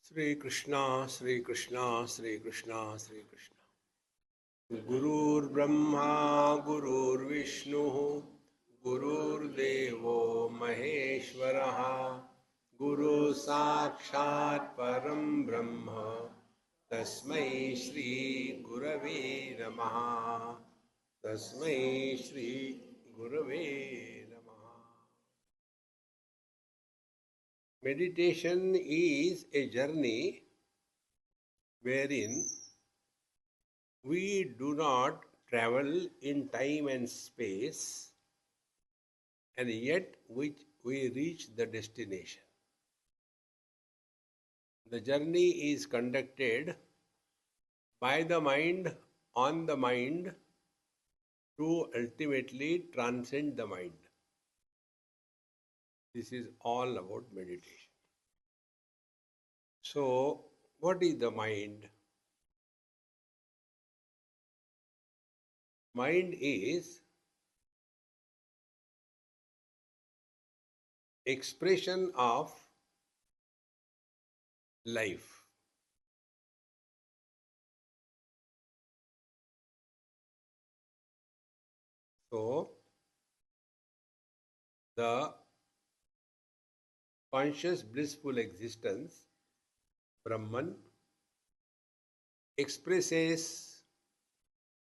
Sri Krishna, Sri Krishna, Sri Krishna, Sri Krishna. Gurur Brahma, Gurur Vishnu, Gurur Devo Maheshwaraha, Guru Sakshat Param Brahma, Tasmai Shri Gurave Namaha, Tasmai Shri Gurave Namaha. Meditation is a journey wherein we do not travel in time and space, and yet which we reach the destination. The journey is conducted by the mind on the mind to ultimately transcend the mind. This is all about meditation. So, what is the mind? Mind is expression of life. So, the conscious blissful existence, Brahman, expresses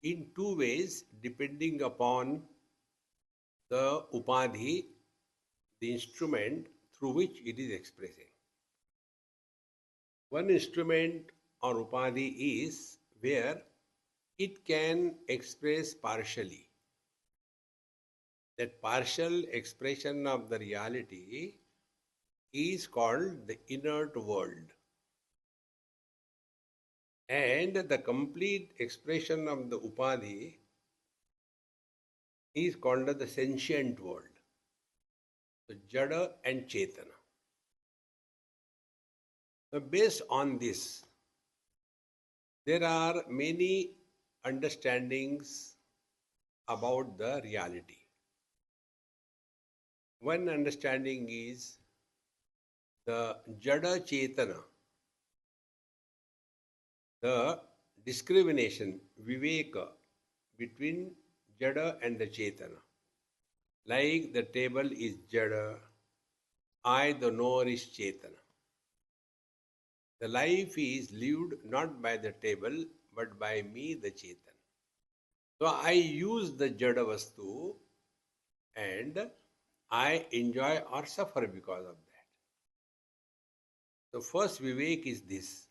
in two ways depending upon the upadhi, the instrument through which it is expressing. One instrument or upadhi is where it can express partially. That partial expression of the reality is called the inert world. And the complete expression of the upadhi is called the sentient world. The Jada and Chetana. Now, based on this, there are many understandings about the reality. One understanding is the Jada Chetana, the discrimination, Viveka, between Jada and the Chetana. Like the table is Jada, I, the knower, is Chetana. The life is lived not by the table, but by me, the Chetan. So I use the Jada Vastu and I enjoy or suffer because of that. The first Vivek is this.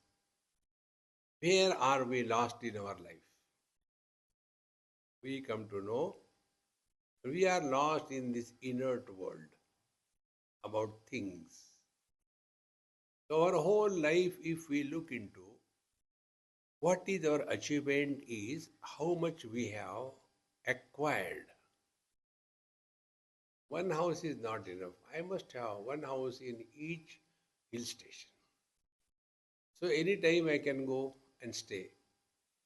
Where are we lost in our life? We come to know we are lost in this inert world about things. So our whole life, if we look into what is our achievement, is how much we have acquired. One house is not enough. I must have one house in each hill station. So anytime I can go and stay.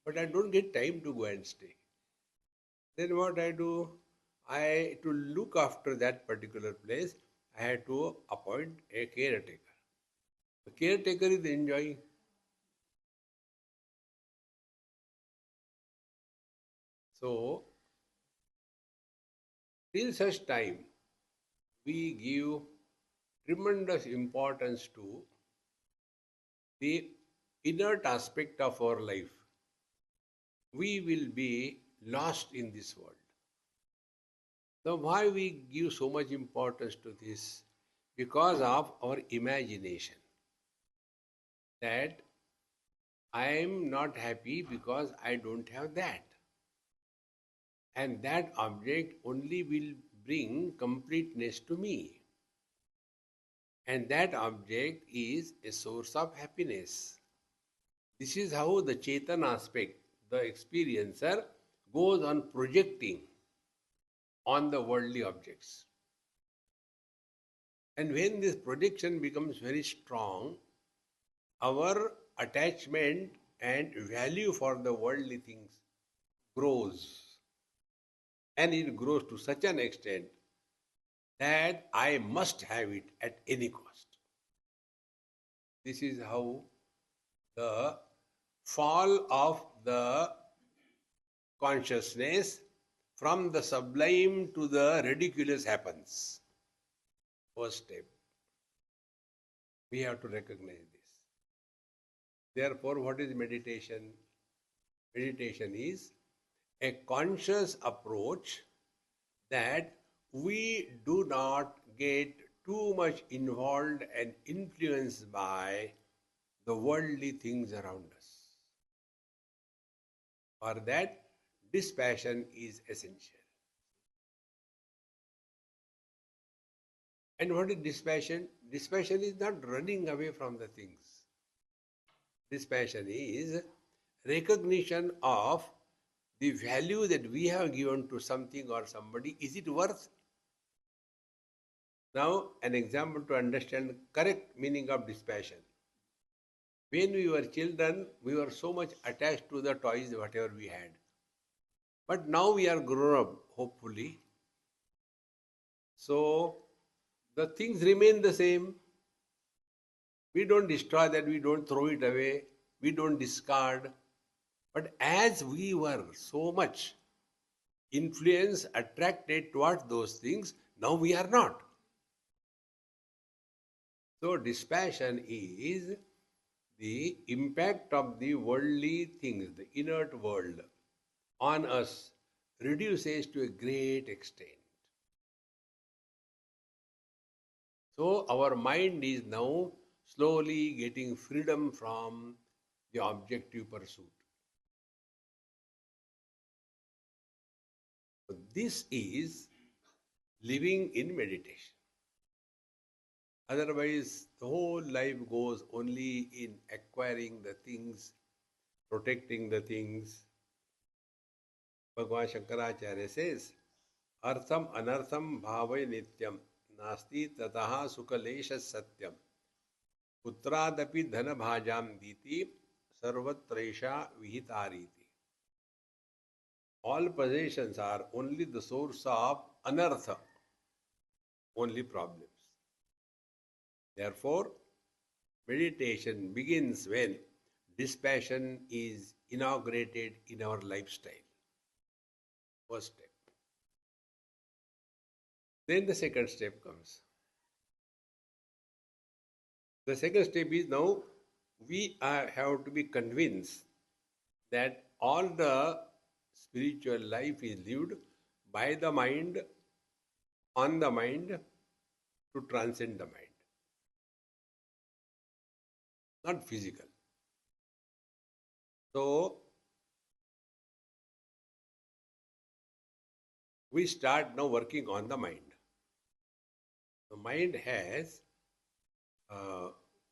But I don't get time to go and stay. Then what I do? To look after that particular place, I had to appoint a caretaker. The caretaker is enjoying. So, till such time, we give tremendous importance to the inert aspect of our life. We will be lost in this world. Now, why we give so much importance to this? Because of our imagination. That I am not happy because I don't have that. And that object only will bring completeness to me. And that object is a source of happiness. This is how the Chetan aspect, the experiencer, goes on projecting on the worldly objects. And when this projection becomes very strong, our attachment and value for the worldly things grows. And it grows to such an extent that I must have it at any cost. This is how the fall of the consciousness from the sublime to the ridiculous happens. First step. We have to recognize this. Therefore, what is meditation? Meditation is a conscious approach that we do not get too much involved and influenced by the worldly things around us. For that, dispassion is essential. And what is dispassion? Dispassion is not running away from the things. Dispassion is recognition of the value that we have given to something or somebody. Is it worth? Now, an example to understand correct meaning of dispassion. When we were children, we were so much attached to the toys, whatever we had. But now we are grown up, hopefully. So, the things remain the same. We don't destroy that, we don't throw it away, we don't discard. But as we were so much influenced, attracted towards those things, now we are not. So dispassion is the impact of the worldly things, the inert world, on us reduces to a great extent. So our mind is now slowly getting freedom from the objective pursuit. So this is living in meditation. Otherwise, the whole life goes only in acquiring the things, protecting the things. Bhagavan Shankaracharya says, Artham anartham bhavai nityam nasti tataha sukalesha satyam putradapi dhana bhajam diti sarvatresha vihitariti. All possessions are only the source of anartha, only problems. Therefore, meditation begins when dispassion is inaugurated in our lifestyle. First step. Then the second step comes. The second step is now we have to be convinced that all the spiritual life is lived by the mind, on the mind, to transcend the mind. Not physical. So, we start now working on the mind. The mind has,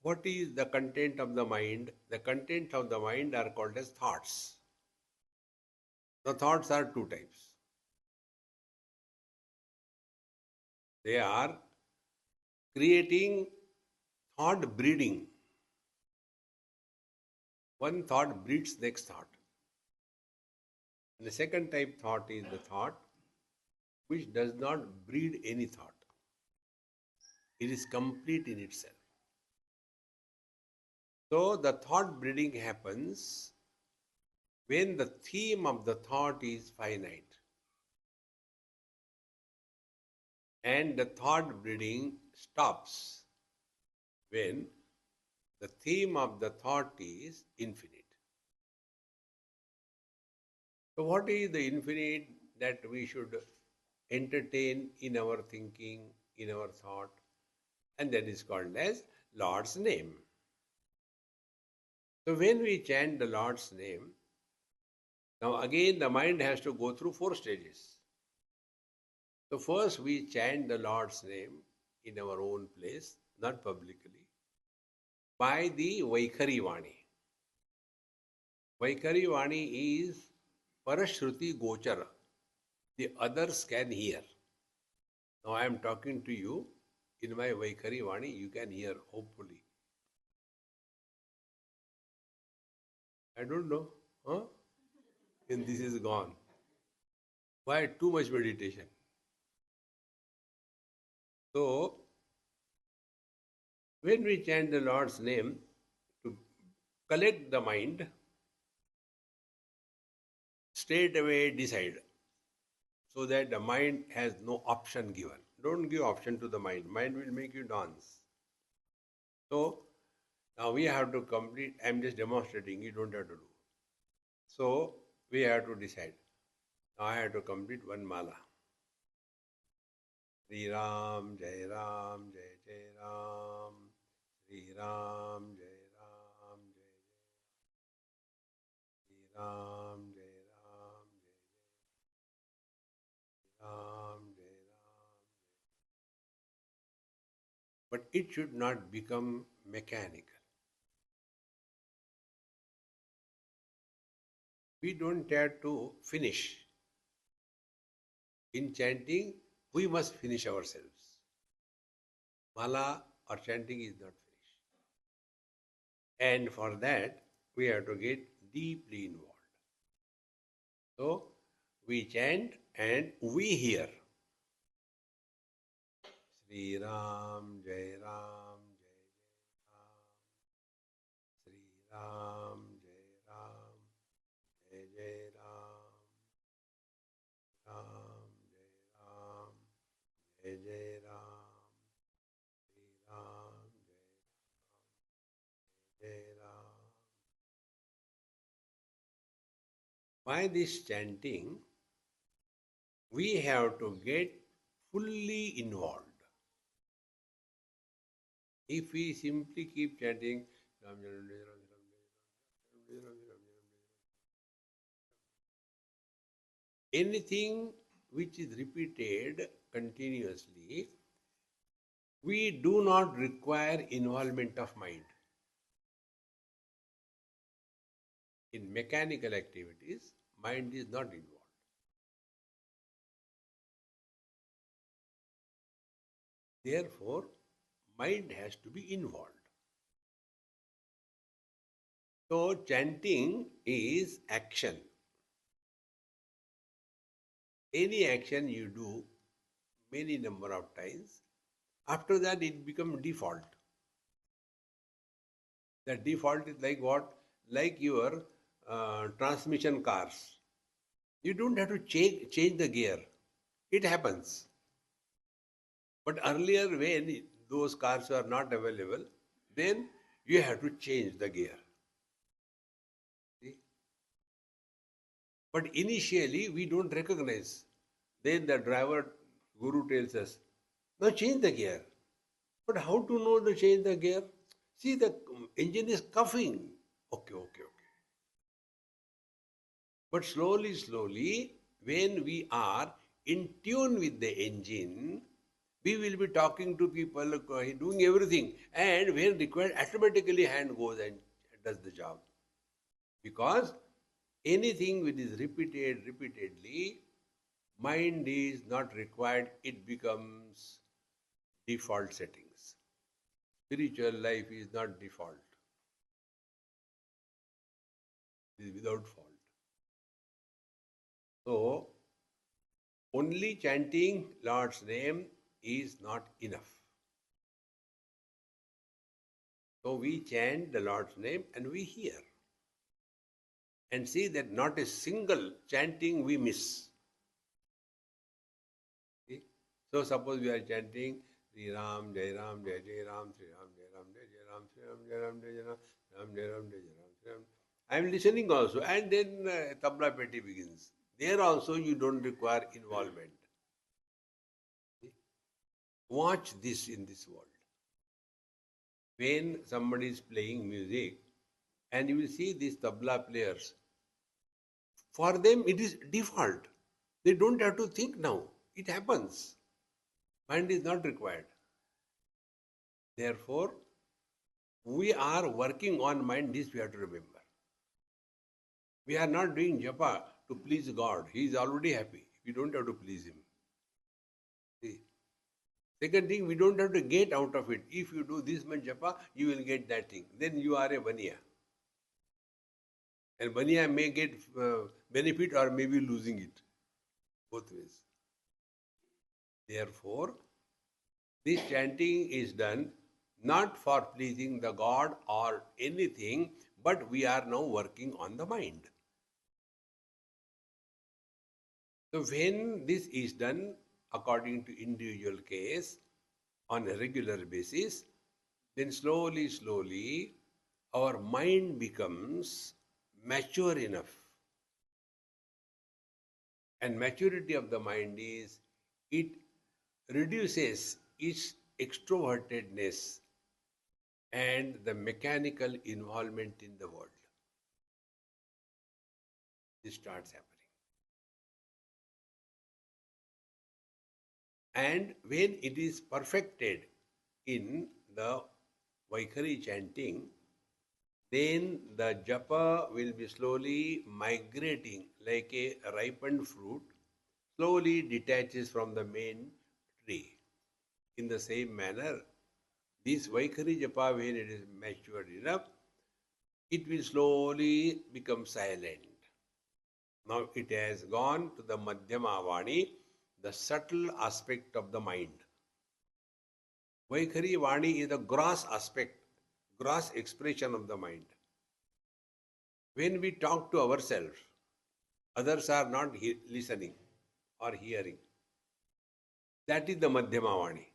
what is the content of the mind? The content of the mind are called as thoughts. The thoughts are two types. They are creating thought breeding. One thought breeds next thought. And the second type thought is the thought which does not breed any thought. It is complete in itself. So the thought breeding happens when the theme of the thought is finite. And the thought breeding stops when the theme of the thought is infinite. So what is the infinite that we should entertain in our thinking, in our thought? And that is called as Lord's name. So when we chant the Lord's name, now again the mind has to go through 4 stages. So first we chant the Lord's name in our own place, not publicly, by the Vaikhari Vani. Vaikhari Vani is Parashruti Gochara. The others can hear. Now I am talking to you in my Vaikhari Vani, you can hear, hopefully. I don't know. Huh? And this is gone. Why? Too much meditation. So, When we chant the Lord's name to collect the mind, straight away decide so that the mind has no option given. Don't give option to the mind. Mind will make you dance. So now we have to complete. I'm just demonstrating. You don't have to do. So we have to decide. Now I have to complete one mala. Sri Ram, Jai Ram, Jai Jai Ram. Sri Ram, Jai Ram, Jai Jai. Sri Ram, Jai Ram, Jai Jai. Ram, Jai Ram. But it should not become mechanical. We don't have to finish. In chanting, we must finish ourselves. Mala or chanting is not finished. And for that, we have to get deeply involved. So, we chant and we hear. Sri Ram, Jai Ram, Jai Jai Ram. Sri Ram, Jai Ram, Jai Jai Ram. Ram, Jai Ram, Jai Jai Ram. Sri Ram, Jai Ram, Jai Ram. By this chanting, we have to get fully involved. If we simply keep chanting, Ram, Jai Ram, Jai Ram, Jai Ram, Jai Ram, Jai Ram, Jai Ram, anything which is repeated continuously, we do not require involvement of mind. In mechanical activities, mind is not involved. Therefore, mind has to be involved. So, chanting is action. Any action you do many number of times, after that it becomes default. The default is like what? Like your transmission cars. You don't have to change the gear. It happens. But earlier when those cars were not available, then you have to change the gear. See? But initially we don't recognize. Then the driver, guru tells us, now change the gear. But how to know to change the gear? See, the engine is coughing. Okay. But slowly, when we are in tune with the engine, we will be talking to people, doing everything. And when required, automatically hand goes and does the job. Because anything which is repeated repeatedly, mind is not required, it becomes default settings. Spiritual life is not default. It is without fault. So, only chanting Lord's name is not enough. So, we chant the Lord's name and we hear. And see that not a single chanting we miss. See? So, suppose we are chanting Sri Ram, Jai Ram, Jai Jai Ram, Sri Ram, Jai Ram, Jai Jai Ram, Sri Ram, Jai Ram, Jai Jai Ram, Ram, Jai Ram, Jai Jai Ram, Sri Ram. I am listening also, and then tabla peti begins. There also you don't require involvement. See? Watch this in this world. When somebody is playing music, and you will see these tabla players, for them it is default. They don't have to think now. It happens. Mind is not required. Therefore, we are working on mind, this we have to remember. We are not doing japa to please God. He is already happy. We don't have to please Him. See? Second thing, we don't have to get out of it. If you do this much japa, you will get that thing. Then you are a baniya. And baniya may get benefit or may be losing it. Both ways. Therefore, this chanting is done not for pleasing the God or anything, but we are now working on the mind. So when this is done according to individual case on a regular basis, then slowly, our mind becomes mature enough. And maturity of the mind is, it reduces its extrovertedness and the mechanical involvement in the world. This starts happening. And when it is perfected in the Vaikhari chanting, then the japa will be slowly migrating like a ripened fruit, slowly detaches from the main tree. In the same manner, this Vaikhari japa, when it is matured enough, it will slowly become silent. Now it has gone to the Madhyama Vani, the subtle aspect of the mind. Vaikhari Vani is the gross aspect, gross expression of the mind. When we talk to ourselves, others are not listening or hearing. That is the Madhyama Vani.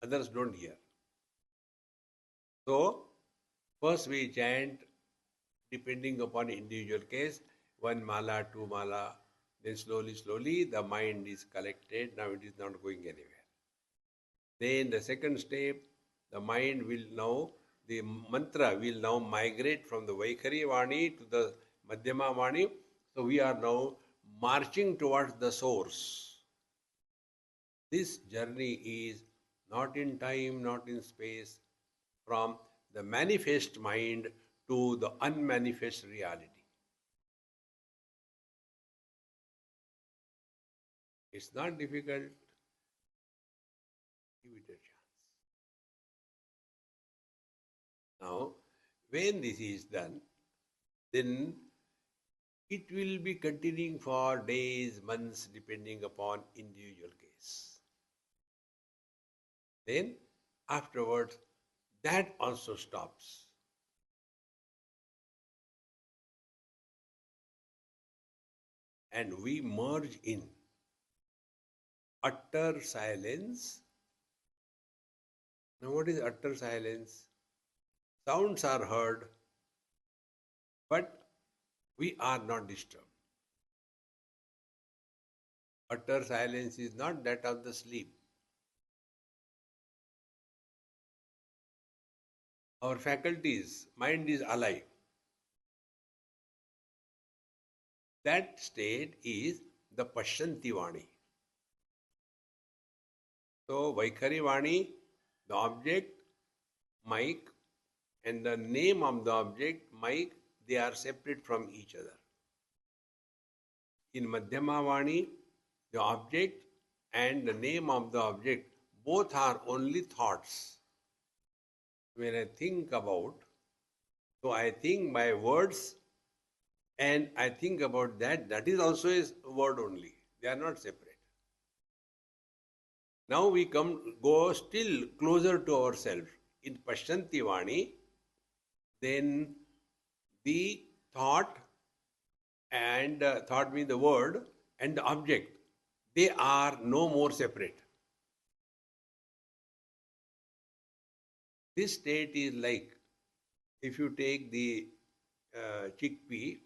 Others don't hear. So, first we chant, depending upon individual case, 1 mala, 2 mala, then slowly the mind is collected. Now it is not going anywhere. Then the second step, the mind will now, the mantra will now migrate from the Vaikhari Vani to the Madhyama Vani. So we are now marching towards the source. This journey is not in time, not in space, from the manifest mind to the unmanifest reality. It's not difficult. Give it a chance. Now, when this is done, then it will be continuing for days, months, depending upon individual case. Then, afterwards, that also stops. And we merge in utter silence. Now, what is utter silence? Sounds are heard, but we are not disturbed. Utter silence is not that of the sleep. Our faculties, mind is alive. That state is the Pashyanti Vani. So, Vaikhari Vani, the object, mic, and the name of the object, mic, they are separate from each other. In Madhyama Vani, the object and the name of the object, both are only thoughts. When I think about, so I think my words and I think about that, that is also a word only. They are not separate. Now we go still closer to ourselves. In Pashyanti Vani, then the thought and thought means the word and the object, they are no more separate. This state is like, if you take the chickpea,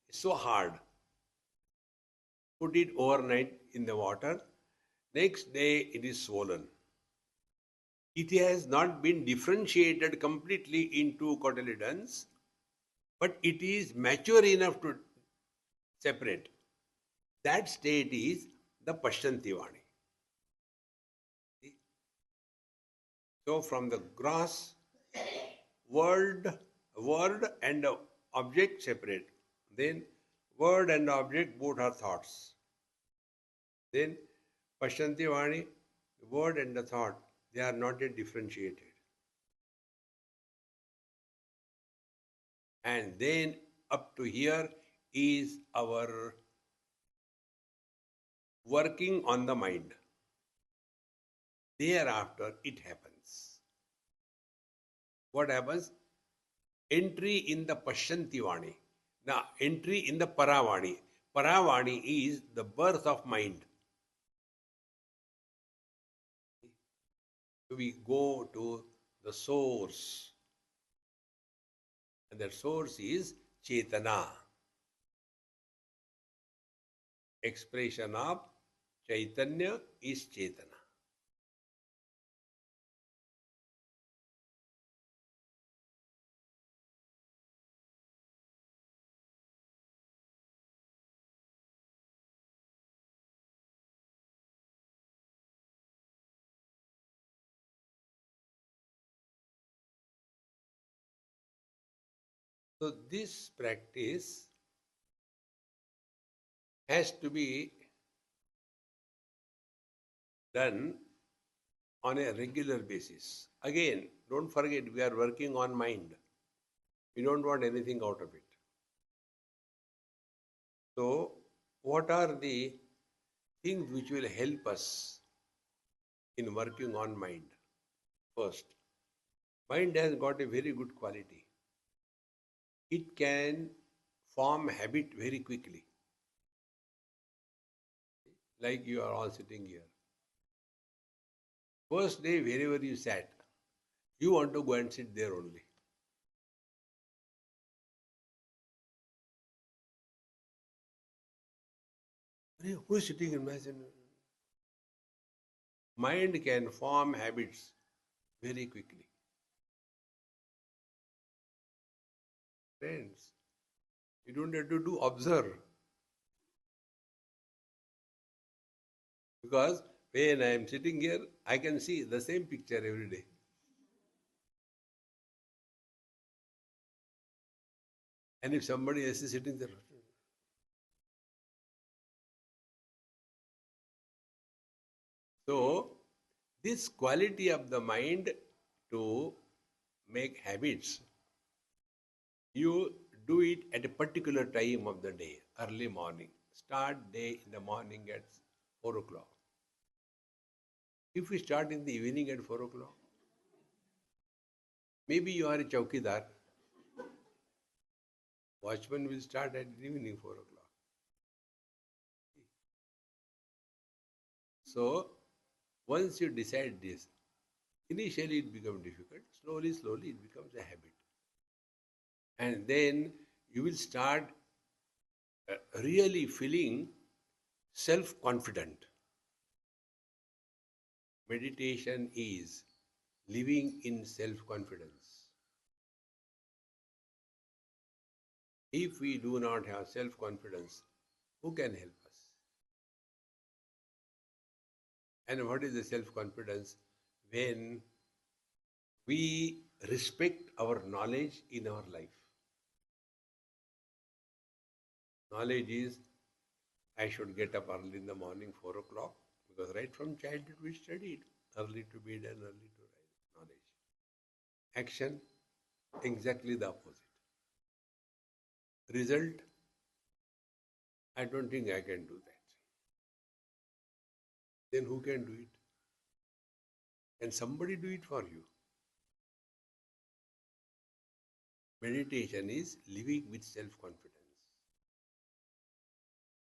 it's so hard. Put it overnight in the water, next day it is swollen. It has not been differentiated completely into cotyledons, but it is mature enough to separate. That state is the Pashyanti Vani. So from the gross, word and object separate. Then word and object both are thoughts. Then Pashyanti Vani, the word and the thought, they are not yet differentiated. And then up to here is our working on the mind. Thereafter it happens. what happens? Entry in the Pashyanti Vani. Now, entry in the Paravani. Paravani is the birth of mind. We go to the source, and that source is Chetana, expression of Chaitanya is Chetana. So this practice has to be done on a regular basis. Again, don't forget we are working on mind. We don't want anything out of it. So, what are the things which will help us in working on mind? First, mind has got a very good quality. It can form habit very quickly. Like you are all sitting here. First day, wherever you sat, you want to go and sit there only. Who is sitting in my center? Mind can form habits very quickly. Friends, you don't have to do observe. Because when I am sitting here, I can see the same picture every day. And if somebody else is sitting there, so this quality of the mind to make habits, you do it at a particular time of the day, early morning. Start day in the morning at 4 o'clock. If we start in the evening at 4 o'clock, maybe you are a chowkidar. Watchman will start at evening 4 o'clock. So, once you decide this, initially it becomes difficult. Slowly, slowly it becomes a habit. And then you will start really feeling self-confident. Meditation is living in self-confidence. If we do not have self-confidence, who can help us? And what is the self-confidence? When we respect our knowledge in our life. Knowledge is, I should get up early in the morning, 4 o'clock, because right from childhood we studied early to bed and early to rise. Knowledge. Action, exactly the opposite. Result, I don't think I can do that. Then who can do it? Can somebody do it for you? Meditation is living with self-confidence.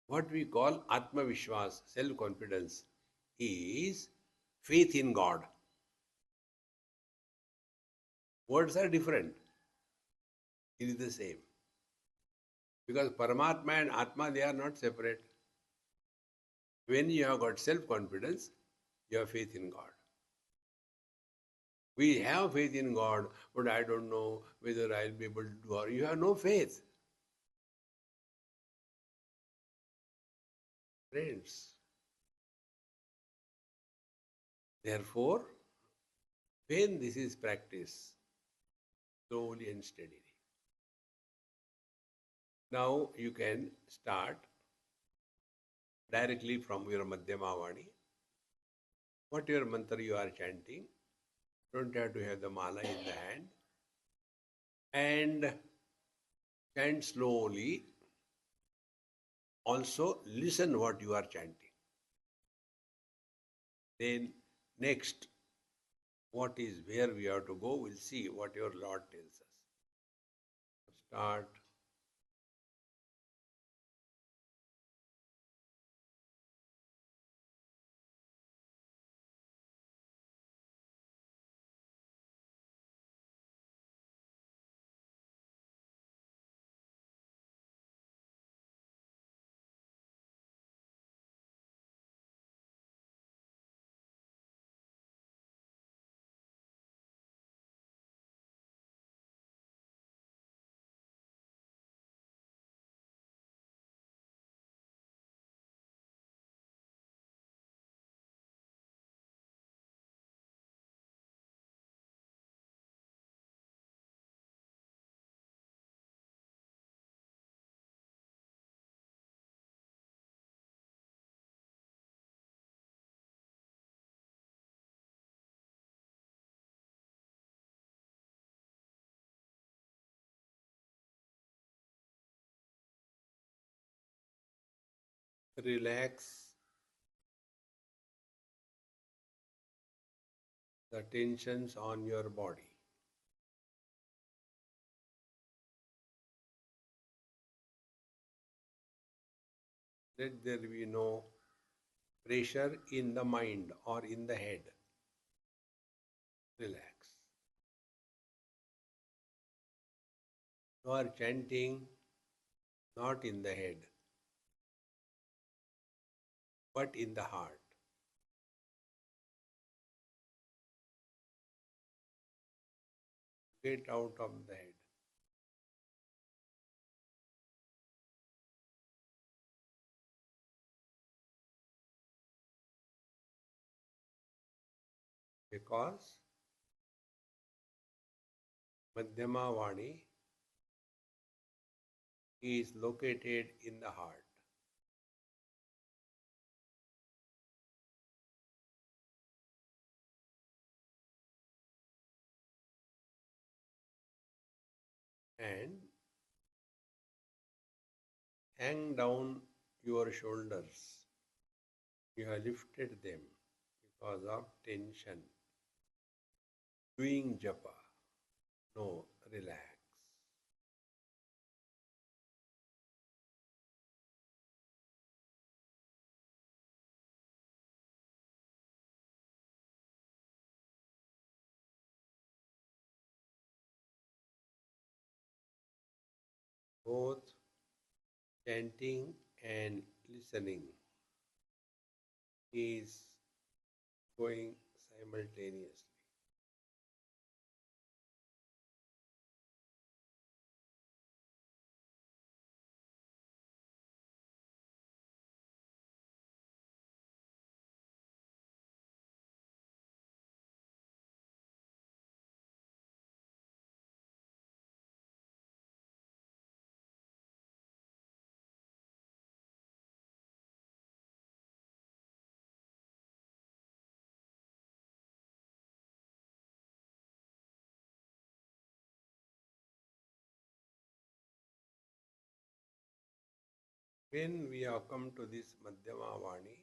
What we call Atma Vishwas, self-confidence, is faith in God. Words are different. It is the same. Because Paramatma and Atma, they are not separate. When you have got self-confidence, you have faith in God. We have faith in God, but I don't know whether I'll be able to do or you have no faith. Friends. Therefore, when this is practiced slowly and steadily, now you can start directly from your Madhyama Vani. What your mantra you are chanting, don't have to have the mala in the hand. And chant slowly. Also listen what you are chanting. Then next, what is where we have to go. We'll see what your Lord tells us. Start. Relax the tensions on your body. Let there be no pressure in the mind or in the head. Relax. You are chanting not in the head, but in the heart. Get out of the head. Because Madhyama Vani is located in the heart. And hang down your shoulders. You have lifted them because of tension. Doing japa. No, relax. Both chanting and listening is going simultaneously. When we have come to this Madhyama Vani,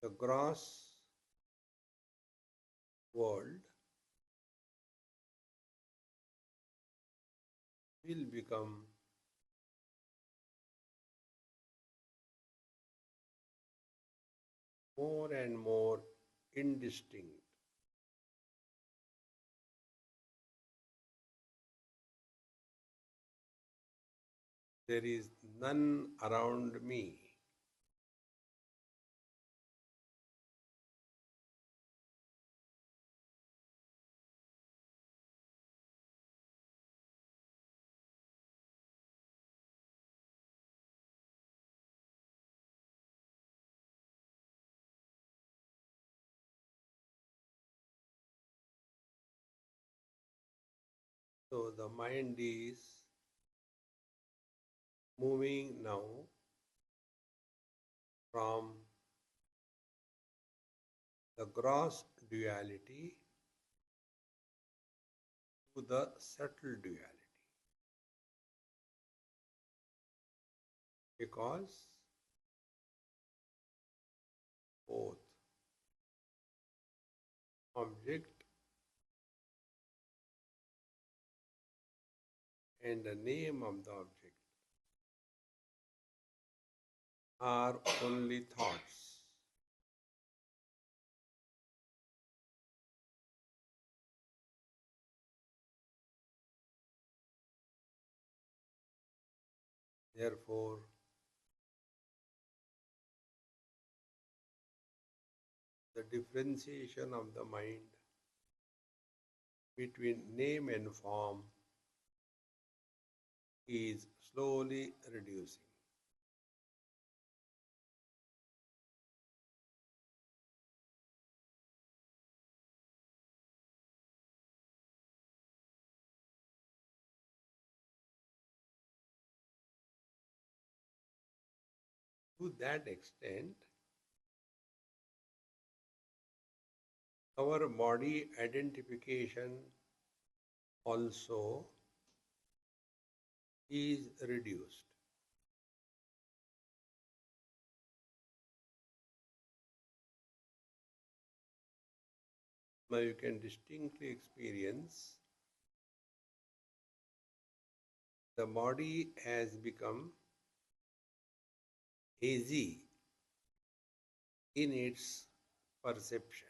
the gross world will become more and more indistinct. There is none around me. So the mind is moving now from the gross duality to the subtle duality. Because object and the name of the object are only thoughts. Therefore, the differentiation of the mind between name and form is slowly reducing. To that extent, our body identification also is reduced. Now you can distinctly experience the body has become hazy in its perception.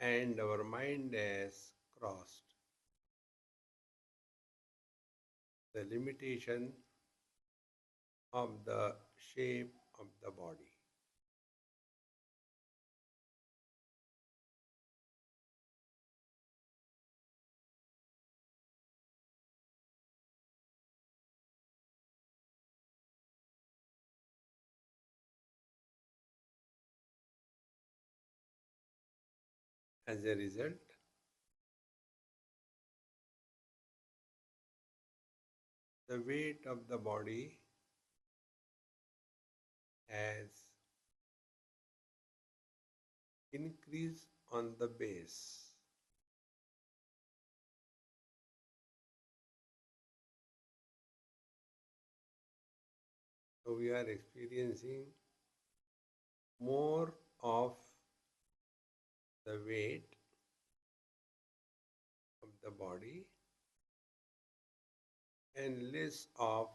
And our mind has crossed the limitation of the shape of the body. As a result, the weight of the body has increased on the base. So we are experiencing more of the weight of the body and less of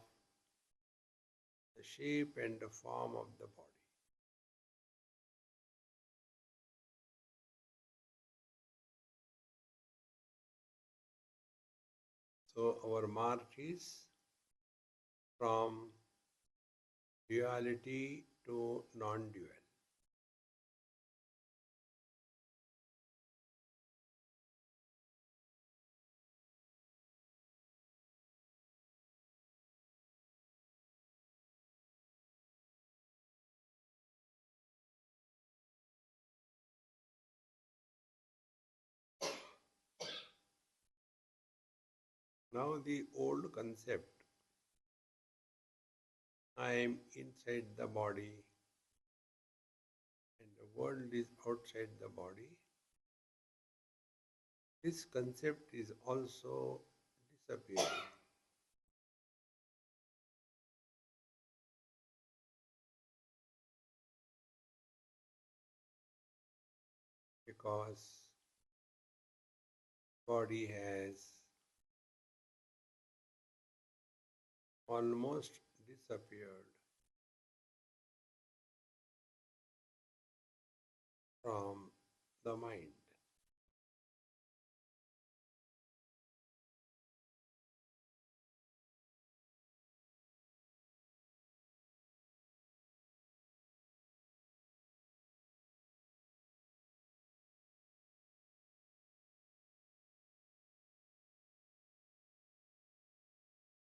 the shape and the form of the body. So our march is from duality to non-dual. Now the old concept, I am inside the body and the world is outside the body, this concept is also disappearing. Because body has almost disappeared from the mind.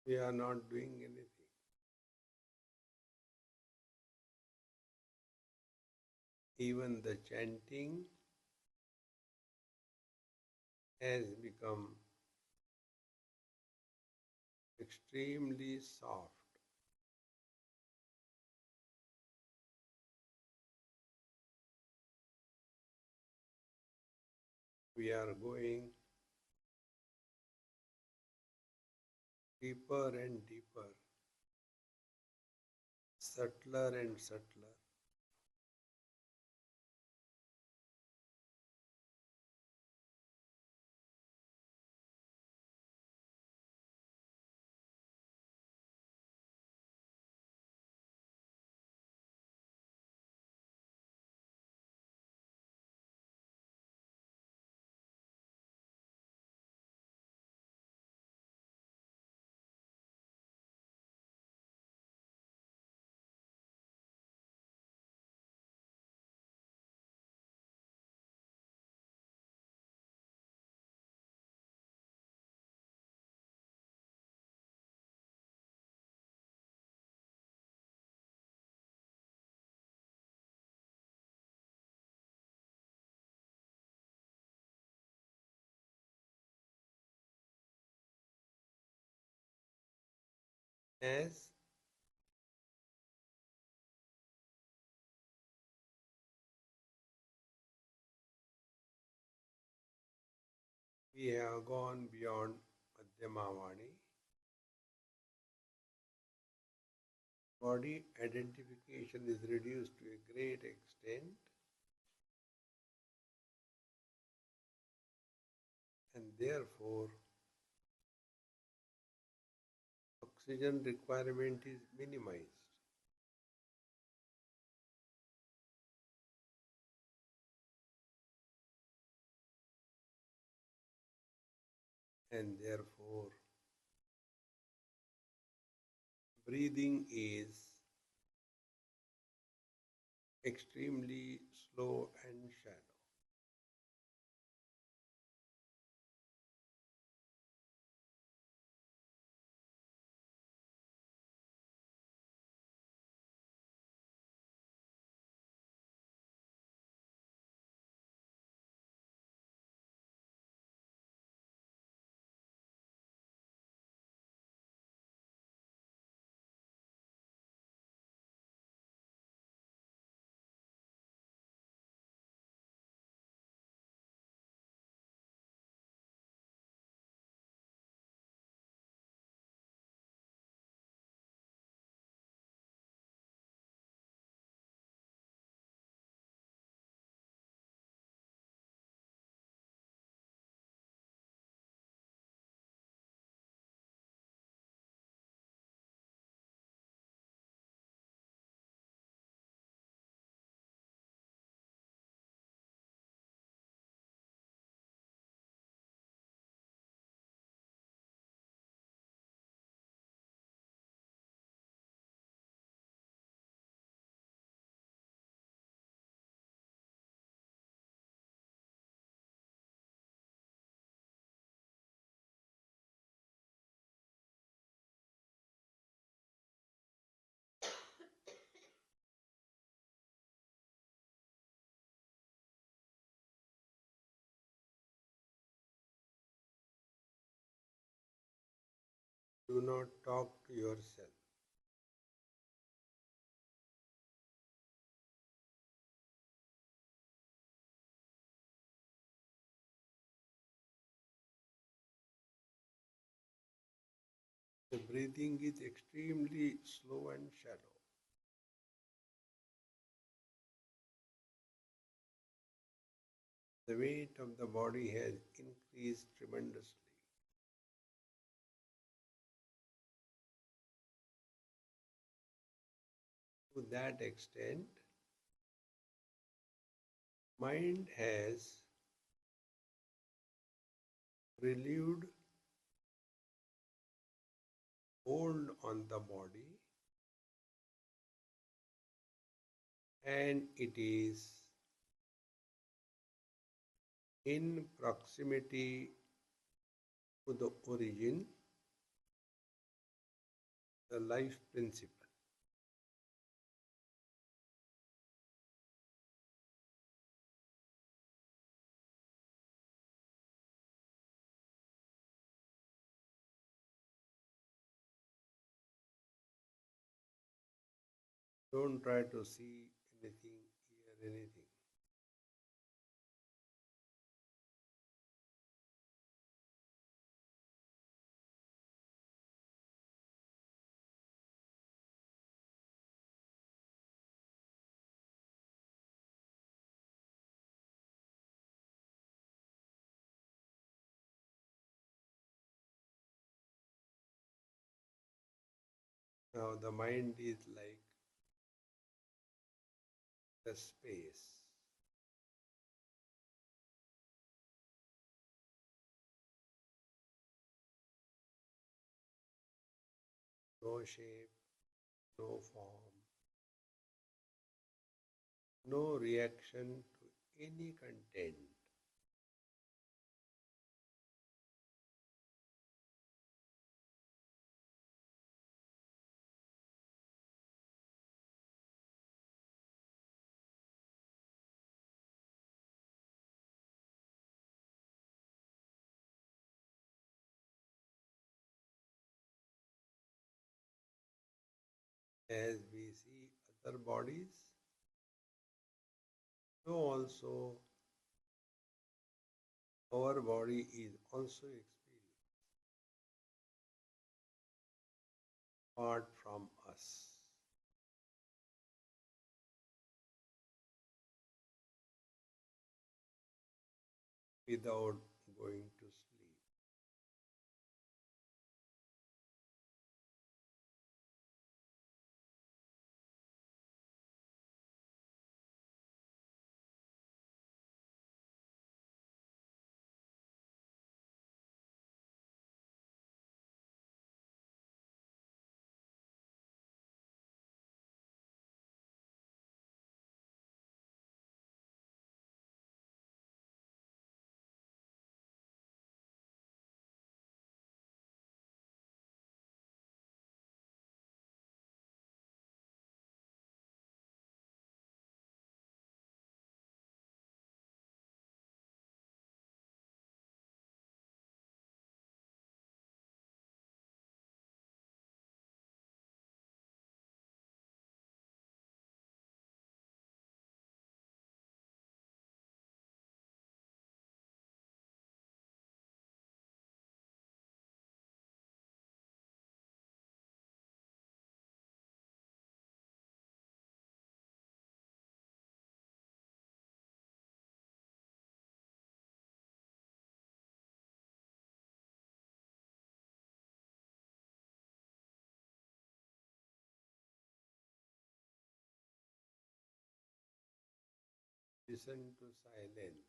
We are not doing anything. Even the chanting has become extremely soft. We are going deeper and deeper, subtler and subtler. As we have gone beyond Madhyamavani, body identification is reduced to a great extent, and therefore oxygen requirement is minimized. And therefore breathing is extremely slow and shallow. Do not talk to yourself. The breathing is extremely slow and shallow. The weight of the body has increased tremendously. To that extent, mind has relieved hold on the body, and it is in proximity to the origin, the life principle. Don't try to see anything, hear anything. Now the mind is like the space. No shape, no form, no reaction to any content. As we see other bodies, so also our body is also experienced apart from us. Without going to sleep. Listen to silence.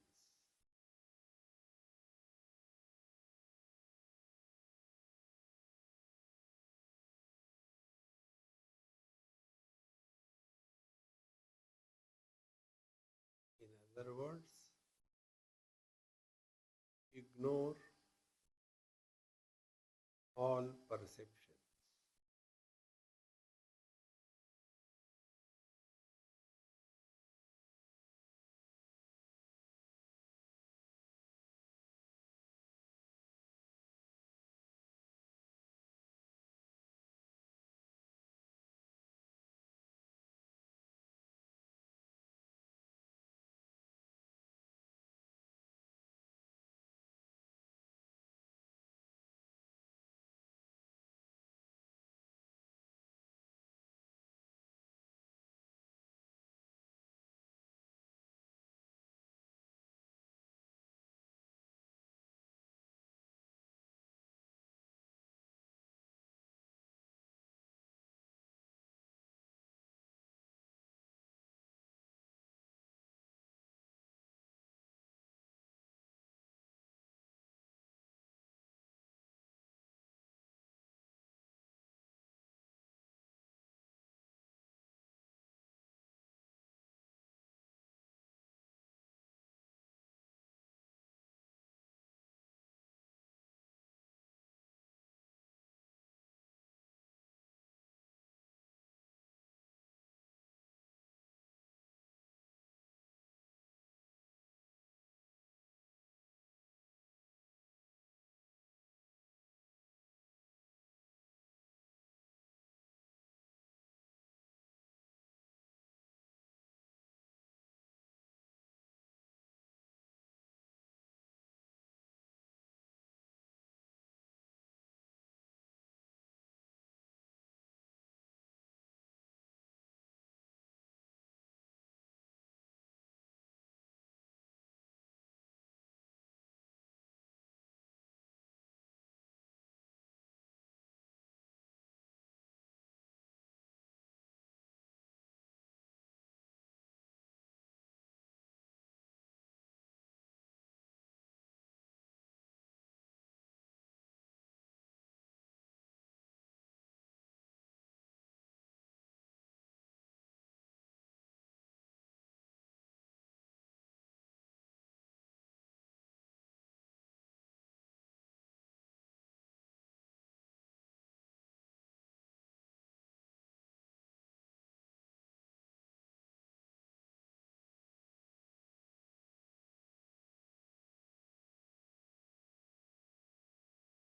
In other words, ignore all perceptions.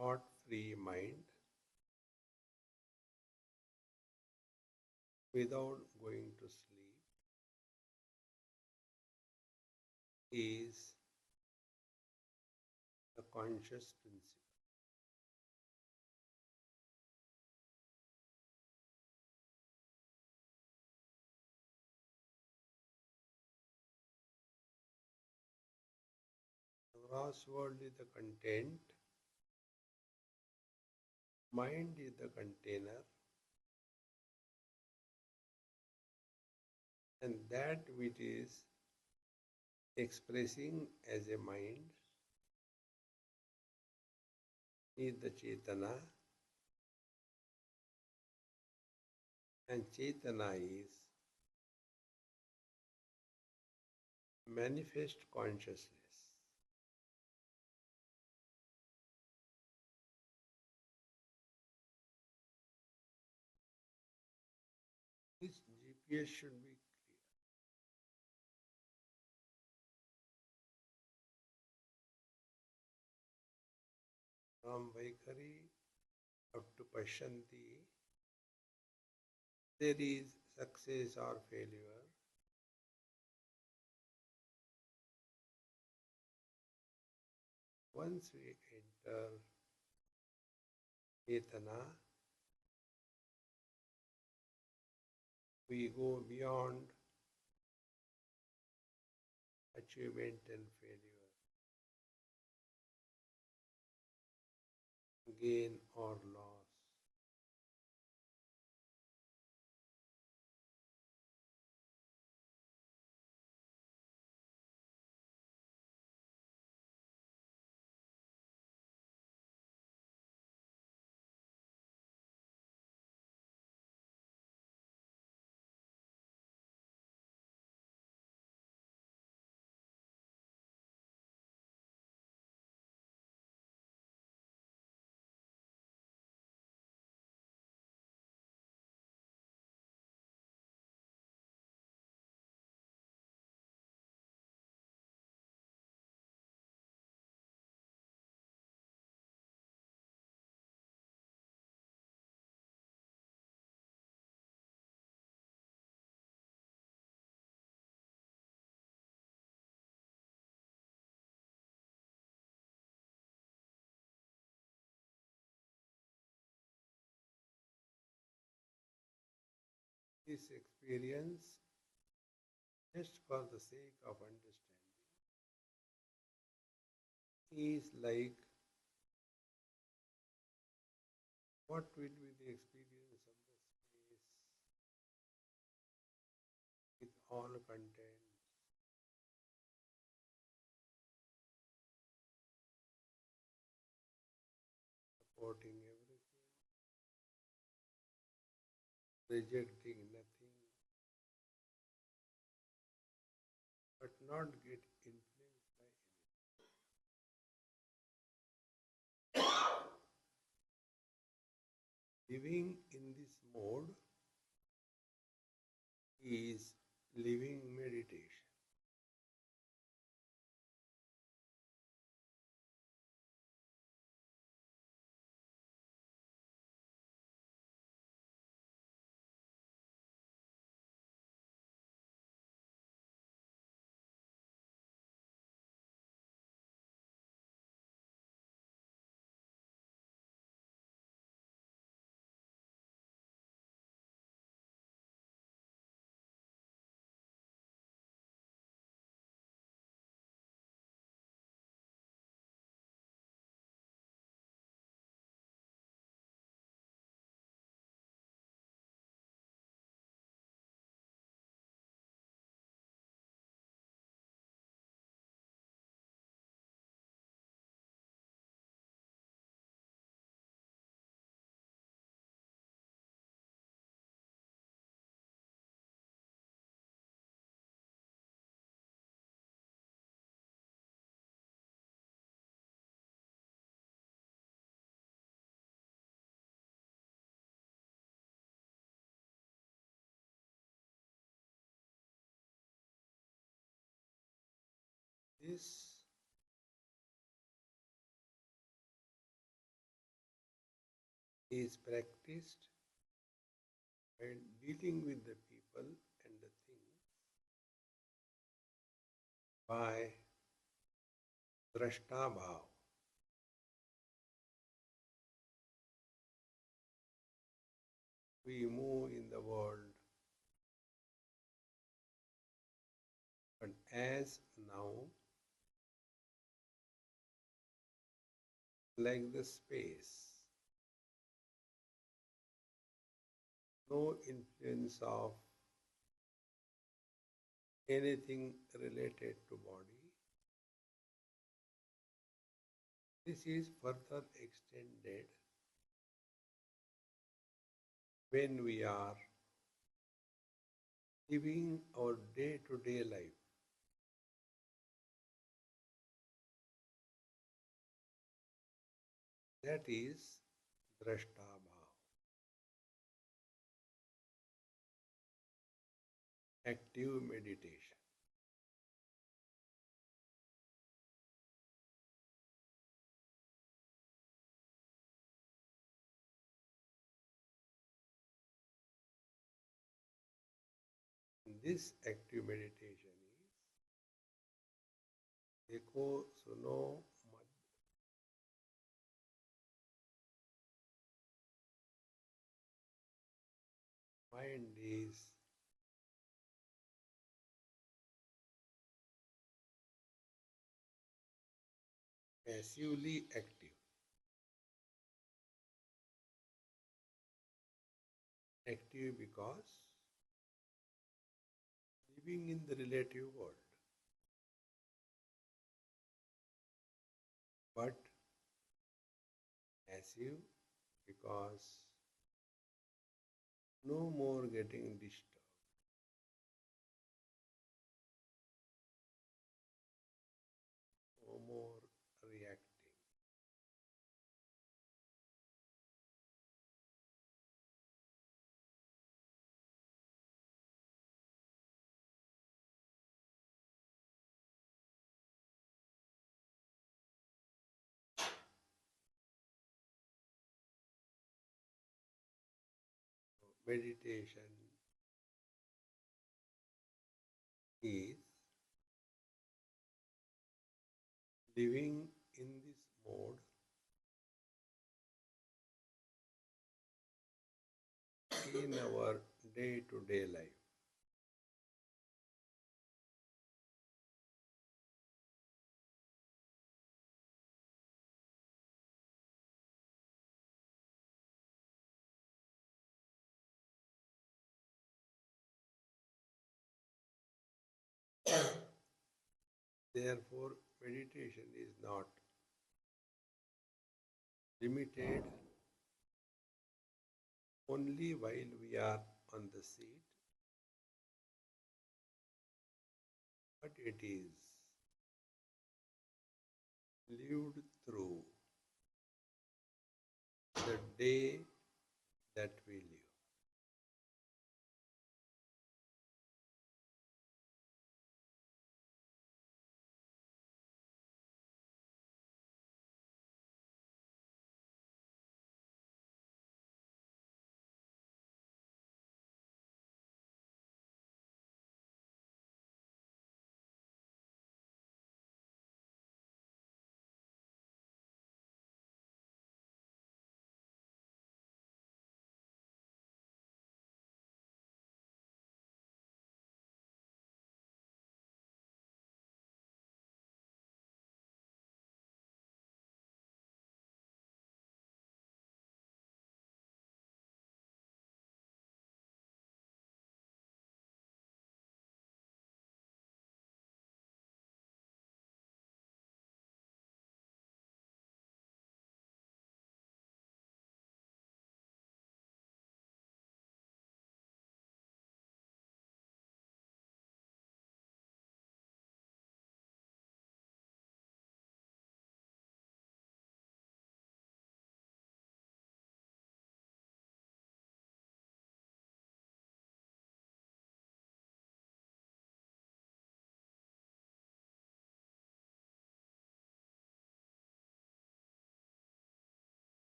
thought-free mind without going to sleep is the conscious principle. The gross world is the content, mind is the container, and that which is expressing as a mind is the Chetana, and Chetana is manifest consciousness. This GPS should be clear. From Vaikari up to Pashanti, there is success or failure. Once we enter Chetana, we go beyond achievement and failure, gain or loss. This experience, just for the sake of understanding, is like what will be the experience of the space with all content, supporting everything, rejecting nothing, but not get influenced by anything. Living in this mode is living meditation. This is practiced while dealing with the people and the things by drashta bhav. We move in the world, but as now, like the space, no influence of anything related to body. This is further extended when we are living our day-to-day life. That is drashta bhav, active meditation. This active meditation is देखो सुनो मत mind is passively active. Active because living in the relative world. But passive because no more getting disturbed. No more reacting. Meditation is living in this mode in our day-to-day life. Therefore, meditation is not limited only while we are on the seat, but it is lived through the day that we live.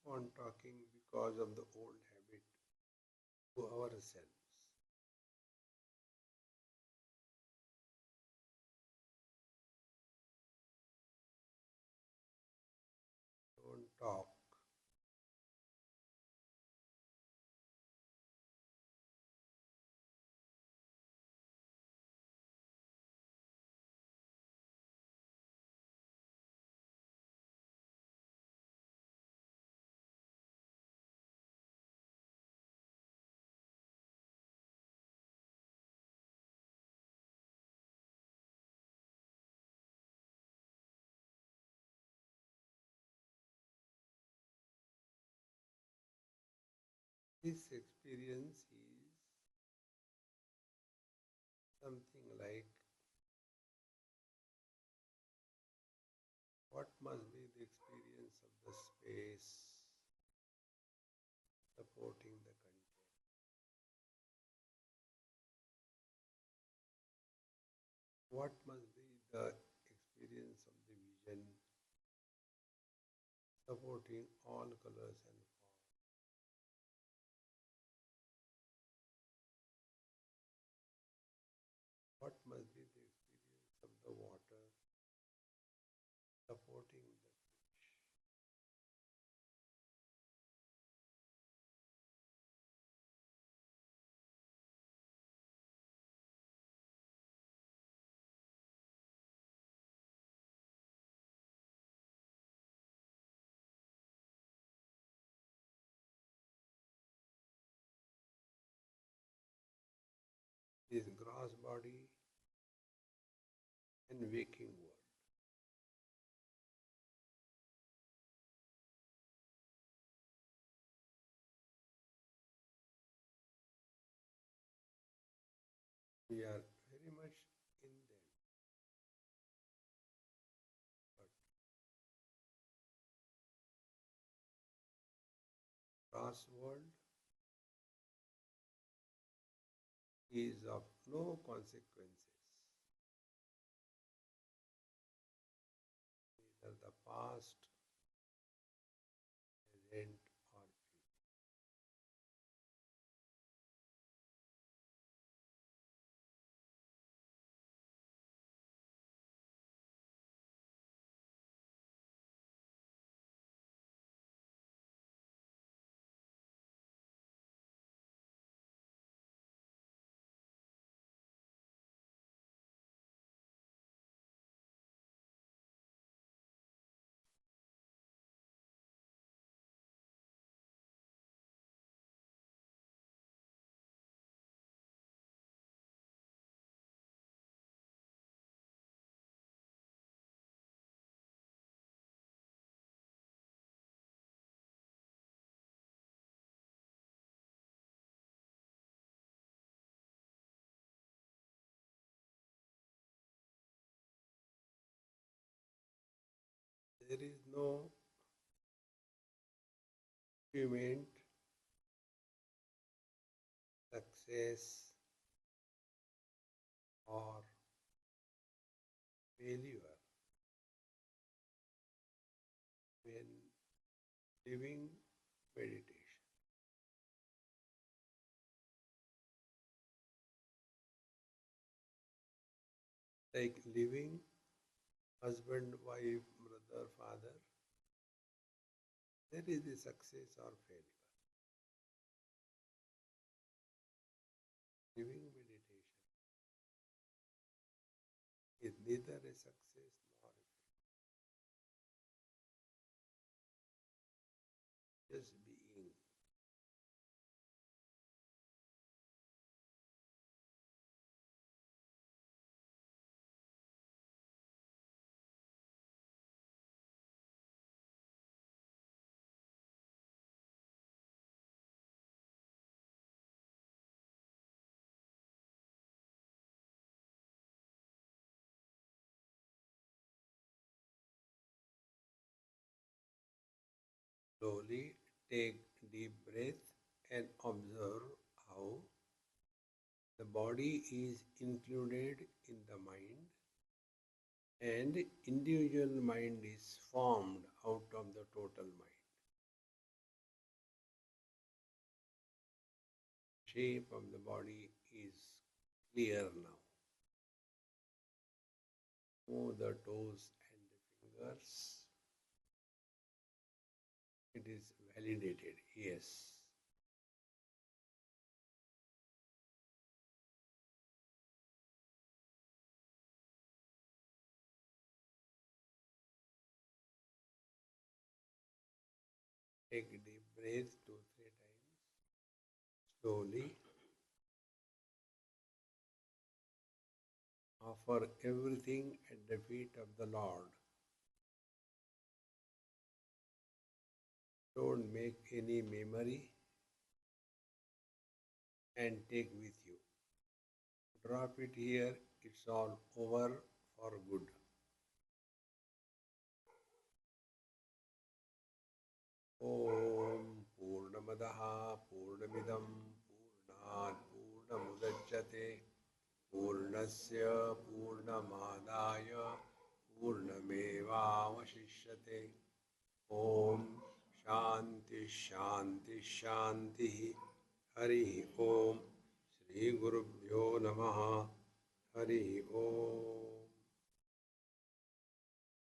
on talking because of the old habit to ourselves. Don't talk. This experience is something like what must be the experience of the space supporting the content. What must be the experience of the vision supporting all colors and forms. What must be the experience of the water supporting the fish? This gross body and waking world. We are very much in them, but gross world is of no consequences, neither the past, present, or future. There is no achievement, success, or failure when living meditation. Like living husband, wife, brother, father, there is a success or failure. Living meditation is neither a success nor a failure. Just being. Slowly take deep breath and observe how the body is included in the mind and individual mind is formed out of the total mind. shape of the body is clear now. Move the toes and the fingers. It is validated, yes. Take a deep breath 2-3 times. Slowly. Offer everything at the feet of the Lord. Don't make any memory and take with you. Drop it here, it's all over for good. Om Purnamadaha Purnamidam Purnat Purnamudachyate Purnasya Purnamadaya Purnamevavashishyate. Om Shanti Shanti Shanti. Hari Om. Shri Gurubhyo Namaha. Hari Om.